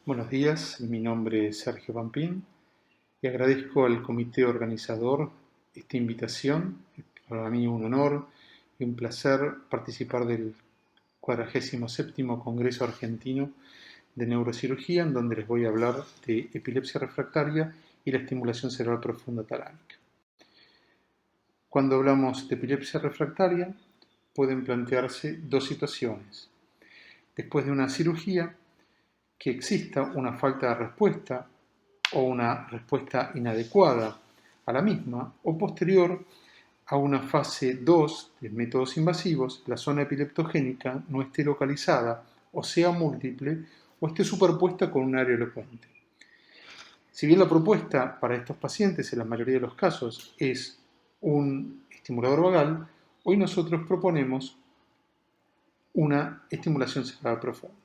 Buenos días, mi nombre es Sergio Pampín y agradezco al comité organizador esta invitación. Para mí un honor y un placer participar del 47º Congreso Argentino de Neurocirugía, en donde les voy a hablar de epilepsia refractaria y la estimulación cerebral profunda talámica. Cuando hablamos de epilepsia refractaria, pueden plantearse dos situaciones. Después de una cirugía, que exista una falta de respuesta o una respuesta inadecuada a la misma, o posterior a una fase 2 de métodos invasivos, la zona epileptogénica no esté localizada o sea múltiple o esté superpuesta con un área elocuente. Si bien la propuesta para estos pacientes en la mayoría de los casos es un estimulador vagal, hoy nosotros proponemos una estimulación cerebral profunda.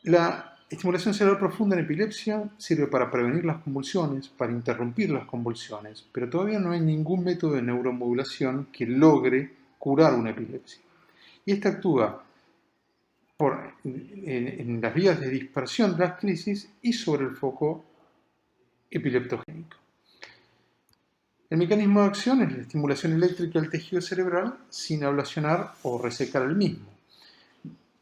La estimulación cerebral profunda en epilepsia sirve para prevenir las convulsiones, para interrumpir las convulsiones, pero todavía no hay ningún método de neuromodulación que logre curar una epilepsia. Y esta actúa en las vías de dispersión de las crisis y sobre el foco epileptogénico. El mecanismo de acción es la estimulación eléctrica del tejido cerebral sin ablacionar o resecar el mismo,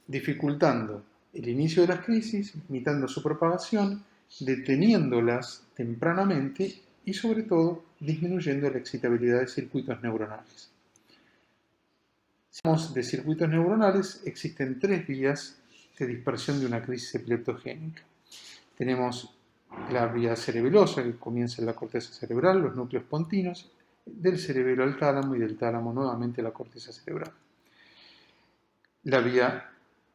dificultando el inicio de las crisis, limitando su propagación, deteniéndolas tempranamente y sobre todo disminuyendo la excitabilidad de circuitos neuronales. Si hablamos de circuitos neuronales, existen tres vías de dispersión de una crisis epileptogénica. Tenemos la vía cerebelosa, que comienza en la corteza cerebral, los núcleos pontinos, del cerebelo al tálamo y del tálamo nuevamente a la corteza cerebral. La vía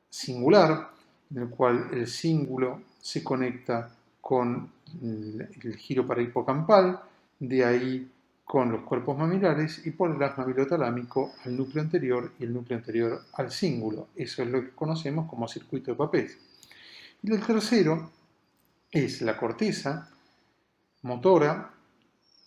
singular, en el cual el cíngulo se conecta con el giro parahipocampal, de ahí con los cuerpos mamilares y por el haz mamilotalámico al núcleo anterior y el núcleo anterior al cíngulo. Eso es lo que conocemos como circuito de Papez. Y el tercero es la corteza motora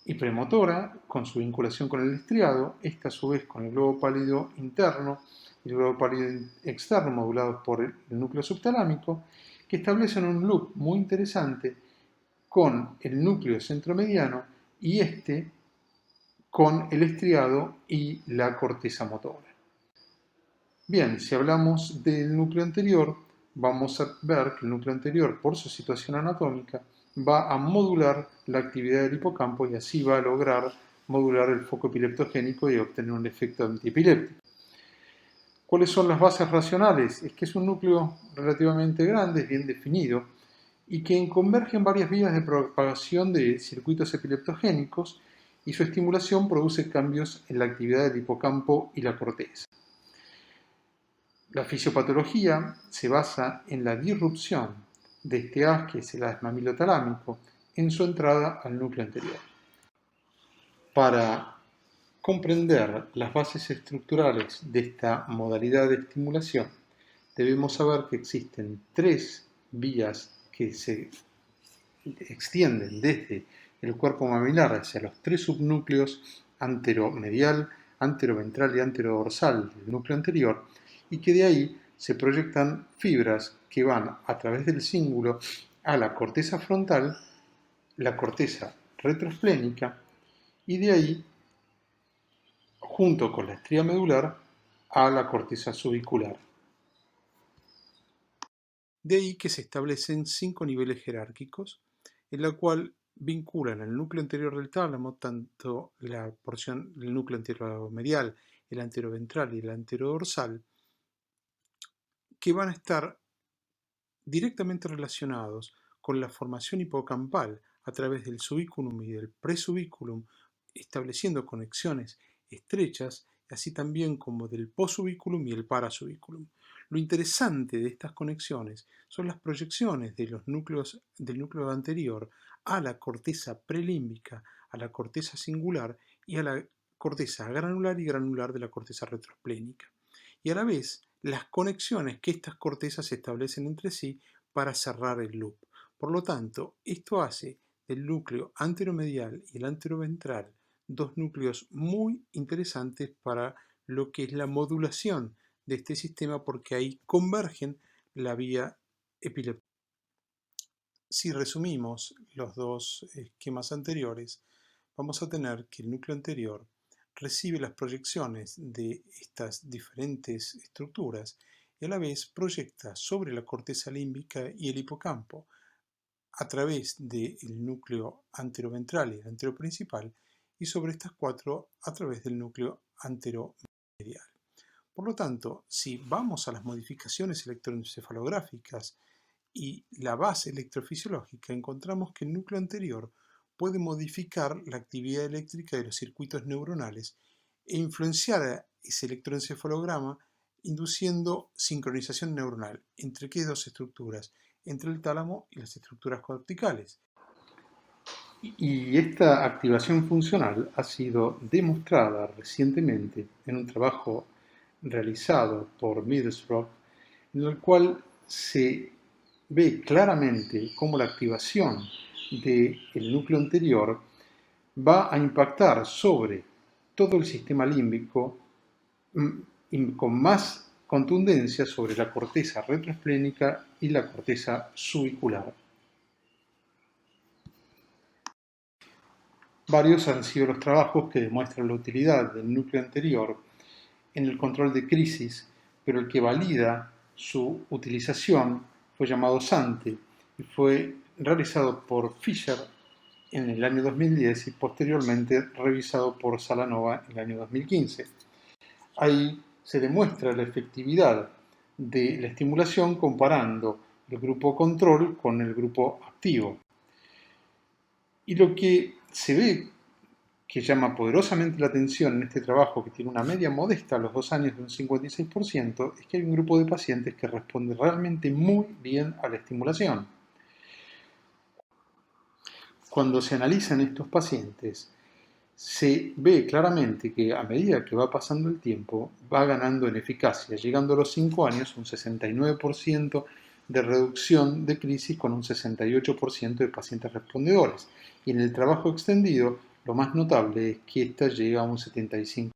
y premotora con su vinculación con el estriado, esta a su vez con el globo pálido interno y el globo pálido externo modulados por el núcleo subtalámico, que establecen un loop muy interesante con el núcleo centromediano y este con el estriado y la corteza motora. Bien, si hablamos del núcleo anterior, vamos a ver que el núcleo anterior, por su situación anatómica, va a modular la actividad del hipocampo y así va a lograr modular el foco epileptogénico y obtener un efecto antiepiléptico. ¿Cuáles son las bases racionales? Es que es un núcleo relativamente grande, bien definido, y que converge en varias vías de propagación de circuitos epileptogénicos y su estimulación produce cambios en la actividad del hipocampo y la corteza. La fisiopatología se basa en la disrupción de este haz, que es el haz mamilotalámico, en su entrada al núcleo anterior. Para comprender las bases estructurales de esta modalidad de estimulación, debemos saber que existen tres vías que se extienden desde el cuerpo mamilar hacia los tres subnúcleos anteromedial, anteroventral y anterodorsal del núcleo anterior, y que de ahí se proyectan fibras que van a través del cíngulo a la corteza frontal, la corteza retroesplénica, y de ahí, junto con la estría medular, a la corteza subicular. De ahí que se establecen 5 niveles jerárquicos, en la cual vinculan al núcleo anterior del tálamo, tanto la porción del núcleo anteromedial, el anteroventral y el anterodorsal, que van a estar directamente relacionados con la formación hipocampal a través del subiculum y del presubiculum, estableciendo conexiones estrechas, así también como del posubiculum y el parasubiculum. Lo interesante de estas conexiones son las proyecciones de los núcleos, del núcleo anterior a la corteza prelímbica, a la corteza singular y a la corteza granular y granular de la corteza retroesplénica. Y a la vez, las conexiones que estas cortezas establecen entre sí para cerrar el loop. Por lo tanto, esto hace del núcleo anteromedial y el anteroventral dos núcleos muy interesantes para lo que es la modulación de este sistema, porque ahí convergen la vía epilepsia. Si resumimos los dos esquemas anteriores, vamos a tener que el núcleo anterior recibe las proyecciones de estas diferentes estructuras y a la vez proyecta sobre la corteza límbica y el hipocampo a través del núcleo anteroventral y el anteroprincipal y sobre estas cuatro a través del núcleo anteromedial. Por lo tanto, si vamos a las modificaciones electroencefalográficas y la base electrofisiológica, encontramos que el núcleo anterior puede modificar la actividad eléctrica de los circuitos neuronales e influenciar ese electroencefalograma induciendo sincronización neuronal. ¿Entre qué dos estructuras? Entre el tálamo y las estructuras corticales. Y esta activación funcional ha sido demostrada recientemente en un trabajo realizado por Middlesbrough, en el cual se ve claramente cómo la activación del núcleo anterior va a impactar sobre todo el sistema límbico con más contundencia sobre la corteza retroesplénica y la corteza subicular. Varios han sido los trabajos que demuestran la utilidad del núcleo anterior en el control de crisis, pero el que valida su utilización fue llamado SANTE y fue realizado por Fisher en el año 2010 y posteriormente revisado por Salanova en el año 2015. Ahí se demuestra la efectividad de la estimulación comparando el grupo control con el grupo activo. Y lo que se ve que llama poderosamente la atención en este trabajo, que tiene una media modesta a los 2 años de un 56%, es que hay un grupo de pacientes que responde realmente muy bien a la estimulación. Cuando se analizan estos pacientes, se ve claramente que a medida que va pasando el tiempo, va ganando en eficacia, llegando a los 5 años un 69% de reducción de crisis con un 68% de pacientes respondedores. Y en el trabajo extendido, lo más notable es que esta llega a un 75%.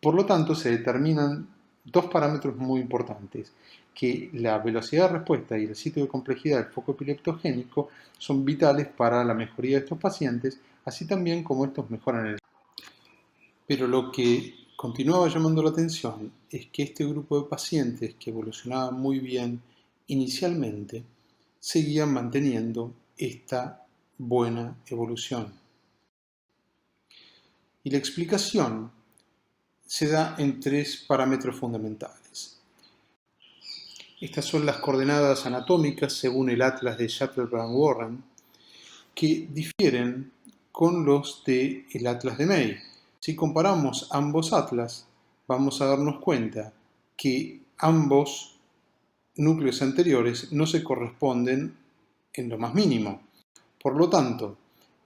Por lo tanto, se determinan dos parámetros muy importantes, que la velocidad de respuesta y el sitio de complejidad del foco epileptogénico son vitales para la mejoría de estos pacientes, así también como estos mejoran el... Pero lo que continuaba llamando la atención es que este grupo de pacientes que evolucionaba muy bien inicialmente, seguían manteniendo esta buena evolución. Y la explicación se da en 3 parámetros fundamentales. Estas son las coordenadas anatómicas según el atlas de Shuttlebrand-Warren, que difieren con los del atlas de May. Si comparamos ambos atlas, vamos a darnos cuenta que ambos núcleos anteriores no se corresponden en lo más mínimo. Por lo tanto,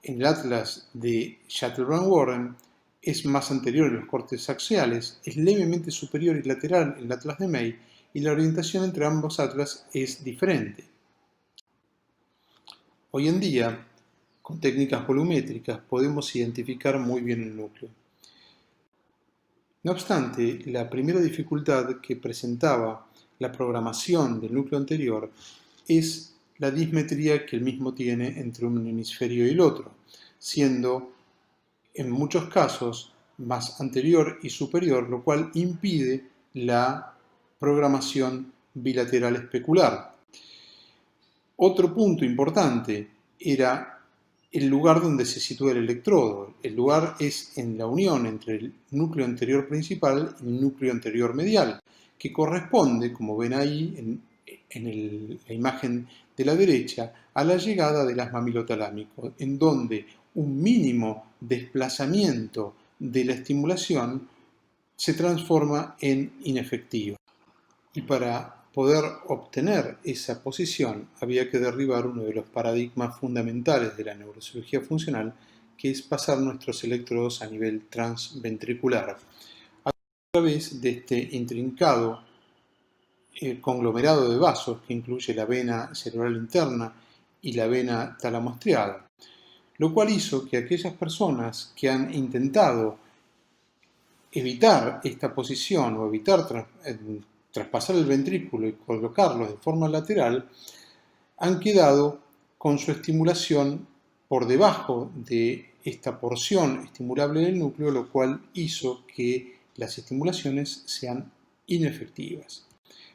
en el atlas de Shuttlebrand-Warren es más anterior en los cortes axiales, es levemente superior y lateral en el atlas de May, y la orientación entre ambos atlas es diferente. Hoy en día, con técnicas volumétricas, podemos identificar muy bien el núcleo. No obstante, la primera dificultad que presentaba la programación del núcleo anterior es la dismetría que el mismo tiene entre un hemisferio y el otro, siendo en muchos casos más anterior y superior, lo cual impide la programación bilateral especular. Otro punto importante era el lugar donde se sitúa el electrodo. El lugar es en la unión entre el núcleo anterior principal y el núcleo anterior medial, que corresponde, como ven ahí en la imagen de la derecha, a la llegada del asma amilotalámico, en donde un mínimo desplazamiento de la estimulación se transforma en inefectivo. Y para poder obtener esa posición había que derribar uno de los paradigmas fundamentales de la neurocirugía funcional, que es pasar nuestros electrodos a nivel transventricular a través de este intrincado conglomerado de vasos que incluye la vena cerebral interna y la vena talamostriada, lo cual hizo que aquellas personas que han intentado evitar esta posición o evitar traspasar el ventrículo y colocarlos de forma lateral, han quedado con su estimulación por debajo de esta porción estimulable del núcleo, lo cual hizo que las estimulaciones sean inefectivas.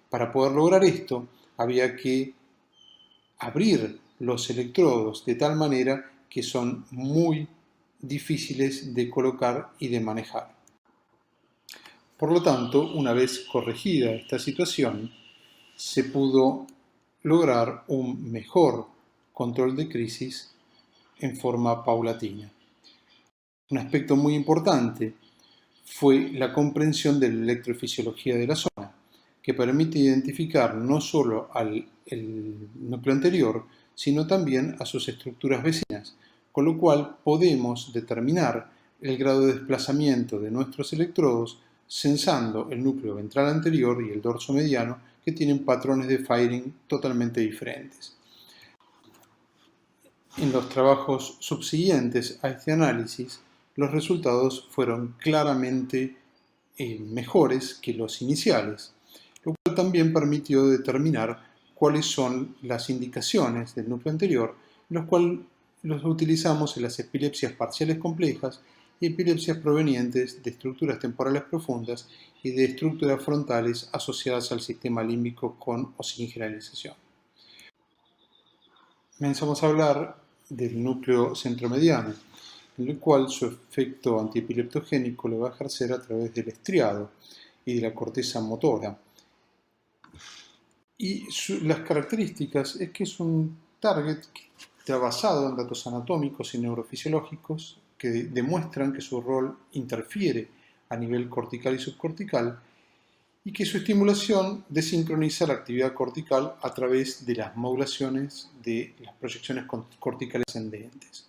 Para poder lograr esto, había que abrir los electrodos de tal manera que son muy difíciles de colocar y de manejar. Por lo tanto, una vez corregida esta situación, se pudo lograr un mejor control de crisis en forma paulatina. Un aspecto muy importante fue la comprensión de la electrofisiología de la zona, que permite identificar no solo al núcleo anterior, sino también a sus estructuras vecinas, con lo cual podemos determinar el grado de desplazamiento de nuestros electrodos censando el núcleo ventral anterior y el dorso mediano, que tienen patrones de firing totalmente diferentes. En los trabajos subsiguientes a este análisis, los resultados fueron claramente mejores que los iniciales, lo cual también permitió determinar cuáles son las indicaciones del núcleo anterior, los cuales los utilizamos en las epilepsias parciales complejas y epilepsias provenientes de estructuras temporales profundas y de estructuras frontales asociadas al sistema límbico con o sin generalización. Comenzamos a hablar del núcleo centromediano, en el cual su efecto antiepileptogénico lo va a ejercer a través del estriado y de la corteza motora. Y las características es que es un target que está basado en datos anatómicos y neurofisiológicos que demuestran que su rol interfiere a nivel cortical y subcortical y que su estimulación desincroniza la actividad cortical a través de las modulaciones de las proyecciones corticales ascendentes.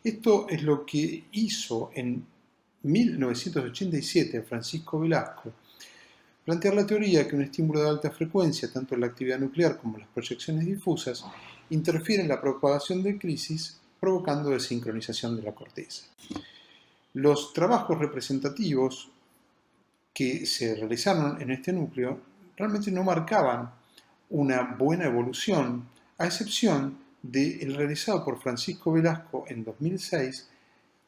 Esto es lo que hizo en 1987 Francisco Velasco, plantear la teoría que un estímulo de alta frecuencia, tanto en la actividad nuclear como en las proyecciones difusas, interfiere en la propagación de crisis, provocando desincronización de la corteza. Los trabajos representativos que se realizaron en este núcleo realmente no marcaban una buena evolución, a excepción del realizado por Francisco Velasco en 2006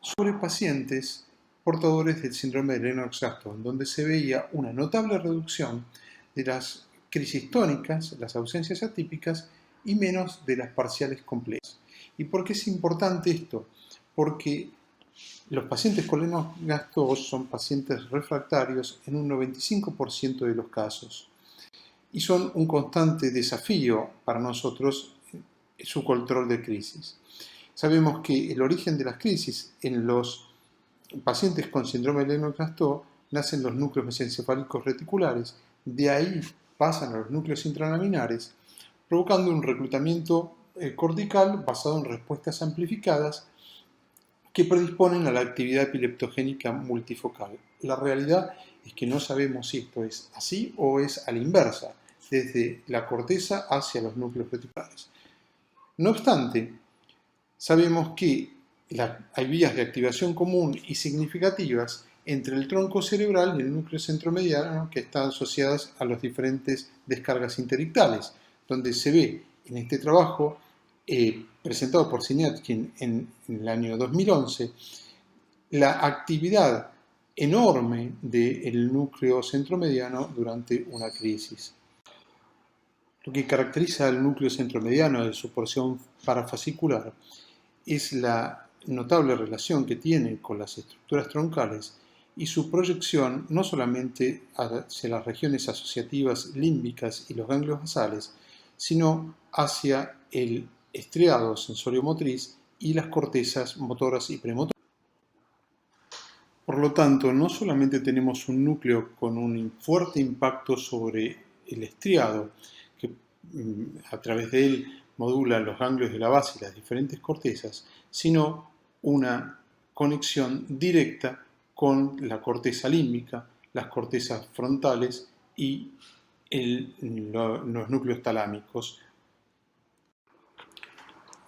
sobre pacientes portadores del síndrome de Lennox-Gastaut, donde se veía una notable reducción de las crisis tónicas, las ausencias atípicas y menos de las parciales complejas. ¿Y por qué es importante esto? Porque los pacientes con Lennox-Gastaut son pacientes refractarios en un 95% de los casos y son un constante desafío para nosotros su control de crisis. Sabemos que el origen de las crisis en los pacientes con síndrome de Lennox-Gastaut nacen los núcleos mesencefálicos reticulares, de ahí pasan a los núcleos intralaminares, provocando un reclutamiento cortical basado en respuestas amplificadas que predisponen a la actividad epileptogénica multifocal. La realidad es que no sabemos si esto es así o es a la inversa, desde la corteza hacia los núcleos reticulares. No obstante, sabemos que hay vías de activación común y significativas entre el tronco cerebral y el núcleo centromediano que están asociadas a las diferentes descargas interictales, donde se ve en este trabajo presentado por Siniatkin en el año 2011 la actividad enorme del núcleo centromediano durante una crisis. Lo que caracteriza al núcleo centromediano de su porción parafascicular es la notable relación que tiene con las estructuras troncales y su proyección no solamente hacia las regiones asociativas límbicas y los ganglios basales, sino hacia el estriado sensorio-motriz y las cortezas motoras y premotoras. Por lo tanto, no solamente tenemos un núcleo con un fuerte impacto sobre el estriado, que a través de él modula los ganglios de la base y las diferentes cortezas, sino una conexión directa con la corteza límbica, las cortezas frontales y los núcleos talámicos.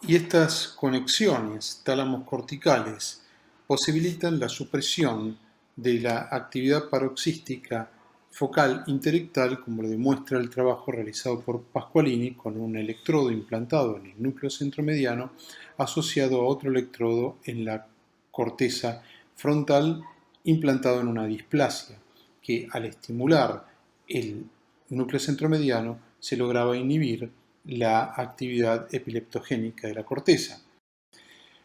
Y estas conexiones tálamo-corticales posibilitan la supresión de la actividad paroxística focal interectal, como lo demuestra el trabajo realizado por Pasqualini con un electrodo implantado en el núcleo centromediano asociado a otro electrodo en la corteza frontal implantado en una displasia, que al estimular el núcleo centromediano se lograba inhibir la actividad epileptogénica de la corteza.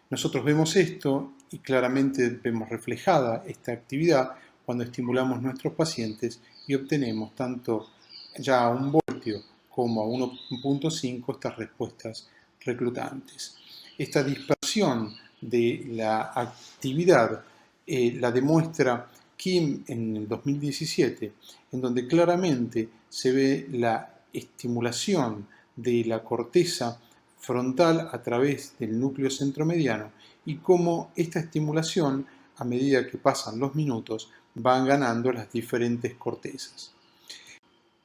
Nosotros vemos esto y claramente vemos reflejada esta actividad cuando estimulamos nuestros pacientes y obtenemos tanto ya a 1 voltio como a 1.5 estas respuestas reclutantes. Esta dispersión de la actividad la demuestra Kim en el 2017, en donde claramente se ve la estimulación de la corteza frontal a través del núcleo centromediano y cómo esta estimulación, a medida que pasan los minutos, van ganando las diferentes cortezas.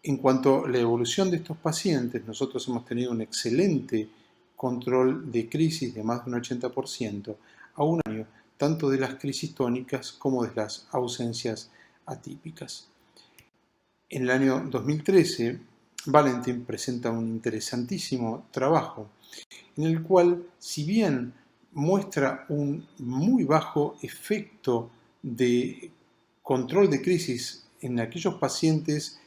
En cuanto a la evolución de estos pacientes, nosotros hemos tenido un excelente control de crisis de más de un 80% a un año, tanto de las crisis tónicas como de las ausencias atípicas. En el año 2013, Valentin presenta un interesantísimo trabajo en el cual, si bien muestra un muy bajo efecto de control de crisis en aquellos pacientes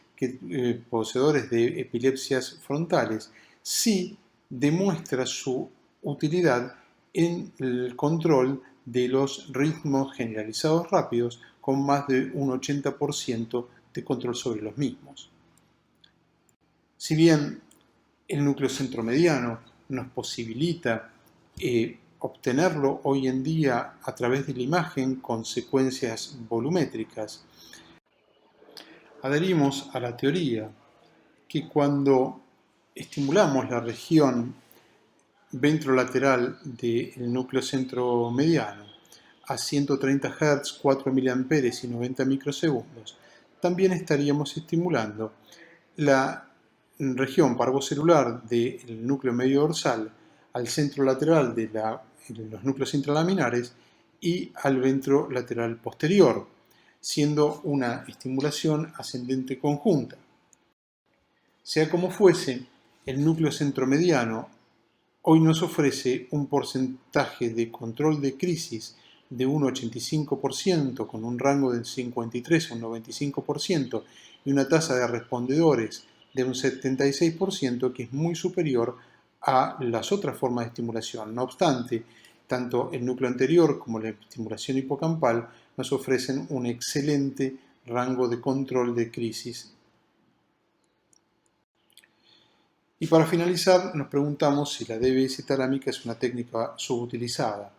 poseedores de epilepsias frontales, sí demuestra su utilidad en el control de los ritmos generalizados rápidos con más de un 80% de control sobre los mismos. Si bien el núcleo centromediano nos posibilita obtenerlo hoy en día a través de la imagen con secuencias volumétricas, adherimos a la teoría que cuando estimulamos la región ventrolateral del núcleo centromediano a 130 Hz, 4 mA y 90 microsegundos, también estaríamos estimulando la región parvocelular del núcleo medio dorsal al centro lateral de los núcleos intralaminares y al ventro lateral posterior, siendo una estimulación ascendente conjunta. Sea como fuese, el núcleo centromediano hoy nos ofrece un porcentaje de control de crisis de un 85% con un rango del 53 a un 95% y una tasa de respondedores de un 76% que es muy superior a las otras formas de estimulación. No obstante, tanto el núcleo anterior como la estimulación hipocampal nos ofrecen un excelente rango de control de crisis. Y para finalizar, nos preguntamos si la DBS talámica es una técnica subutilizada.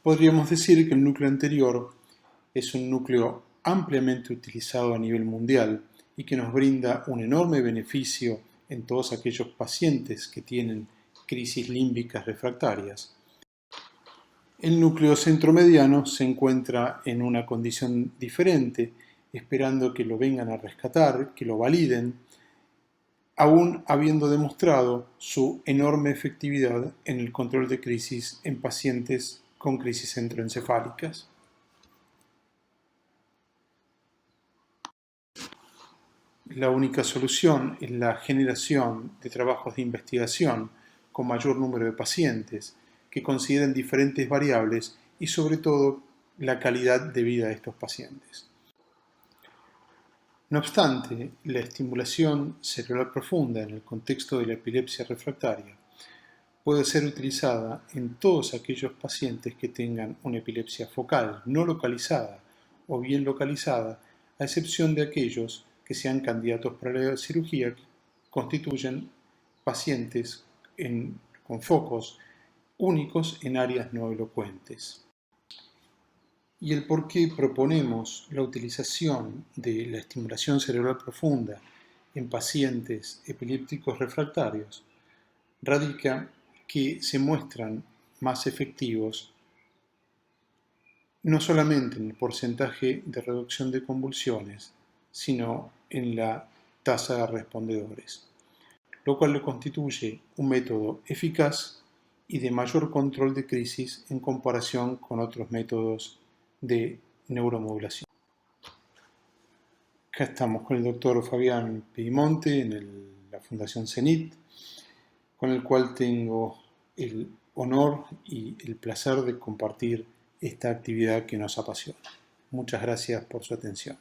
Podríamos decir que el núcleo anterior es un núcleo ampliamente utilizado a nivel mundial y que nos brinda un enorme beneficio en todos aquellos pacientes que tienen crisis límbicas refractarias. El núcleo centromediano se encuentra en una condición diferente, esperando que lo vengan a rescatar, que lo validen, aún habiendo demostrado su enorme efectividad en el control de crisis en pacientes con crisis centroencefálicas. La única solución es la generación de trabajos de investigación con mayor número de pacientes que consideren diferentes variables y sobre todo la calidad de vida de estos pacientes. No obstante, la estimulación cerebral profunda en el contexto de la epilepsia refractaria puede ser utilizada en todos aquellos pacientes que tengan una epilepsia focal no localizada o bien localizada, a excepción de aquellos que sean candidatos para la cirugía, que constituyen pacientes con focos únicos en áreas no elocuentes. Y el por qué proponemos la utilización de la estimulación cerebral profunda en pacientes epilépticos refractarios radica que se muestran más efectivos no solamente en el porcentaje de reducción de convulsiones, sino en la tasa de respondedores, lo cual lo constituye un método eficaz y de mayor control de crisis en comparación con otros métodos de neuromodulación. Acá estamos con el doctor Fabián Peimonte en la Fundación CENIT, con el cual tengo el honor y el placer de compartir esta actividad que nos apasiona. Muchas gracias por su atención.